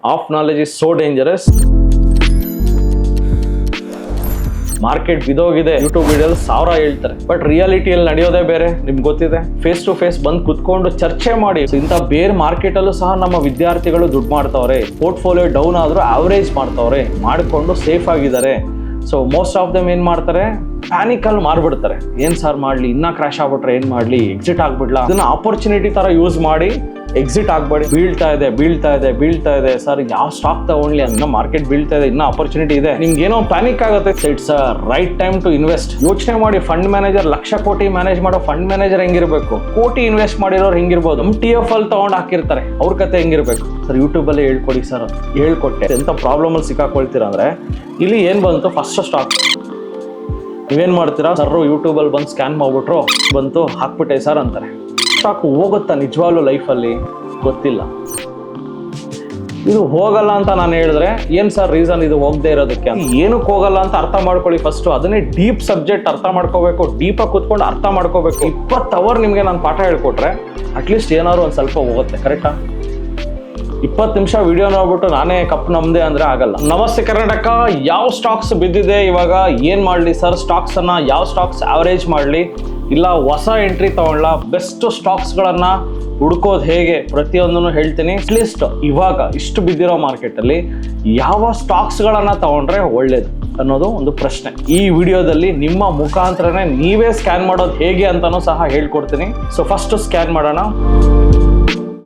Half knowledge is so dangerous. Market ಬಿದೋಗಿದೆ, YouTube ವಿಡಿಯೋದಲ್ಲಿ 1000 ಹೇಳ್ತಾರೆ, ಬಟ್ ರಿಯಾಲಿಟಿಯಲ್ಲಿ ನಡೆಯೋದೇ ಬೇರೆ. ನಿಮ್ಗೆ ಗೊತ್ತಿದೆ, ಫೇಸ್ ಟು ಫೇಸ್ ಬಂದು ಕುತ್ಕೊಂಡು ಚರ್ಚೆ ಮಾಡಿ. ಇಂಥ ಬೇರೆ ಮಾರ್ಕೆಟ್ ಅಲ್ಲೂ ಸಹ ನಮ್ಮ ವಿದ್ಯಾರ್ಥಿಗಳು ದುಡ್ಡು ಮಾಡ್ತಾವ್ರೆ, ಪೋರ್ಟ್ಫೋಲಿಯೋ ಡೌನ್ ಆದ್ರೂ ಅವರೇಜ್ ಮಾಡ್ತಾವ್ರೆ, ಮಾಡಿಕೊಂಡು ಸೇಫ್ ಆಗಿದ್ದಾರೆ. ಸೊ ಮೋಸ್ಟ್ ಆಫ್ ದಮ್ ಏನ್ ಮಾಡ್ತಾರೆ, ಪ್ಯಾನಿಕ್ ಅಲ್ಲಿ ಮಾರ್ಬಿಡ್ತಾರೆ. ಏನ್ ಸರ್ ಮಾಡ್ಲಿ, ಇನ್ನ ಕ್ರಾಶ್ ಆಗ್ಬಿಟ್ರೆ ಏನ್ ಮಾಡ್ಲಿ, ಎಕ್ಸಿಟ್ ಆಗ್ಬಿಡ್ಲಾ, ಇದನ್ನ ಆಪರ್ಚುನಿಟಿ ತರ ಯೂಸ್ ಮಾಡಿ ಎಕ್ಸಿಟ್ ಆಗ್ಬೇಡಿ. ಬೀಳ್ತಾ ಇದೆ ಸರ್, ಯಾವ ಸ್ಟಾಕ್ ತಗೊಂಡ್ಲಿ, ಅನ್ನ ಮಾರ್ಕೆಟ್ ಬೀಳ್ತಾ ಇದೆ, ಇನ್ನ ಆಪರ್ಚುನಿಟಿ ಇದೆ, ನಿಮ್ಗೆ ಏನೋ ಪ್ಯಾನಿಕ್ ಆಗುತ್ತೆ. It's right time to invest. ಯೋಚನೆ ಮಾಡಿ, ಫಂಡ್ ಮ್ಯಾನೇಜರ್ ಲಕ್ಷ ಕೋಟಿ ಮ್ಯಾನೇಜ್ ಮಾಡೋ ಫಂಡ್ ಮ್ಯಾನೇಜರ್ ಹೆಂಗಿರ್ಬೇಕು, ಕೋಟಿ ಇನ್ವೆಸ್ಟ್ ಮಾಡಿರೋರು ಹೆಂಗಿರ್ಬೋದು, MTF ಅಲ್ಲಿ ತಗೊಂಡ್ ಹಾಕಿರ್ತಾರೆ, ಅವ್ರ ಕತೆ ಹೆಂಗಿರ್ಬೇಕು. ಸರ್ ಯೂಟ್ಯೂಬ್ ಅಲ್ಲಿ ಹೇಳ್ಕೊಡಿ ಸರ್, ಹೇಳ್ಕೊಟ್ಟೆ. ಎಂತ ಪ್ರಾಬ್ಲಮ್ ಅಲ್ಲಿ ಸಿಕ್ಕಾಕೊಳ್ತೀರ ಅಂದ್ರೆ, ಇಲ್ಲಿ ಏನ್ ಬಂತು, ಫಸ್ಟ್ ಸ್ಟಾಕ್ ನೀವೇನ್ ಮಾಡ್ತೀರಾ, ಸರ್ ಯೂಟ್ಯೂಬ್ ಅಲ್ಲಿ ಬಂದು ಸ್ಕ್ಯಾನ್ ಮಾಡ್ಬಿಟ್ರು, ಬಂತು ಹಾಕ್ಬಿಟ್ಟೆ ಸರ್ ಅಂತಾರೆ. ಸ್ಟಾಕ್ ಹೋಗುತ್ತಾ ನಿಜವಾಗ್ಲೂ ಲೈಫಲ್ಲಿ ಗೊತ್ತಿಲ್ಲ. ಇದು ಹೋಗಲ್ಲ ಅಂತ ನಾನು ಹೇಳಿದ್ರೆ, ಏನ್ ಸರ್ ರೀಸನ್ ಇದು ಹೋಗದೆ ಇರೋದಕ್ಕೆ? ಏನಕ್ಕೆ ಹೋಗಲ್ಲ ಅಂತ ಅರ್ಥ ಮಾಡ್ಕೊಳ್ಳಿ ಫಸ್ಟ್. ಅದನ್ನೇ ಡೀಪ್ ಸಬ್ಜೆಕ್ಟ್ ಅರ್ಥ ಮಾಡ್ಕೋಬೇಕು, ಡೀಪಾಗಿ ಕೂತ್ಕೊಂಡು ಅರ್ಥ ಮಾಡ್ಕೋಬೇಕು. 20 ಅವರ್ ನಿಮ್ಗೆ ನಾನು ಪಾಠ ಹೇಳ್ಕೊಟ್ರೆ ಅಟ್ಲೀಸ್ಟ್ ಏನಾದ್ರು ಒಂದ್ ಸ್ವಲ್ಪ ಹೋಗುತ್ತೆ, ಕರೆಕ್ಟಾ? 20 ನಿಮಿಷ ವಿಡಿಯೋ ನೋಡ್ಬಿಟ್ಟು ನಾನೇ ಕಪ್ ನಮ್ದೆ ಅಂದ್ರೆ ಆಗಲ್ಲ. ನಮಸ್ತೆ ಕರ್ನಾಟಕ. ಯಾವ ಸ್ಟಾಕ್ಸ್ ಬಿದ್ದಿದೆ ಇವಾಗ, ಏನ್ ಮಾಡ್ಲಿ ಸರ್, ಸ್ಟಾಕ್ಸ್ ಅನ್ನ ಯಾವ ಸ್ಟಾಕ್ಸ್ ಅವರೇಜ್ ಮಾಡ್ಲಿ, ಇಲ್ಲ ಹೊಸ ಎಂಟ್ರಿ ತಗೊಳ್ಳ, ಬೆಸ್ಟ್ ಸ್ಟಾಕ್ಸ್ ಗಳನ್ನ ಹುಡ್ಕೋದು ಹೇಗೆ, ಪ್ರತಿಯೊಂದನ್ನು ಹೇಳ್ತೀನಿ. ಅಟ್ಲೀಸ್ಟ್ ಇವಾಗ ಇಷ್ಟು ಬಿದ್ದಿರೋ ಮಾರ್ಕೆಟ್ ಅಲ್ಲಿ ಯಾವ ಸ್ಟಾಕ್ಸ್ ಗಳನ್ನ ತಗೊಂಡ್ರೆ ಒಳ್ಳೇದು ಅನ್ನೋದು ಒಂದು ಪ್ರಶ್ನೆ. ಈ ವಿಡಿಯೋದಲ್ಲಿ ನಿಮ್ಮ ಮುಖಾಂತರನೇ ನೀವೇ ಸ್ಕ್ಯಾನ್ ಮಾಡೋದು ಹೇಗೆ ಅಂತಾನೂ ಸಹ ಹೇಳ್ಕೊಡ್ತೀನಿ. ಸೊ ಫಸ್ಟ್ ಸ್ಕ್ಯಾನ್ ಮಾಡೋಣ.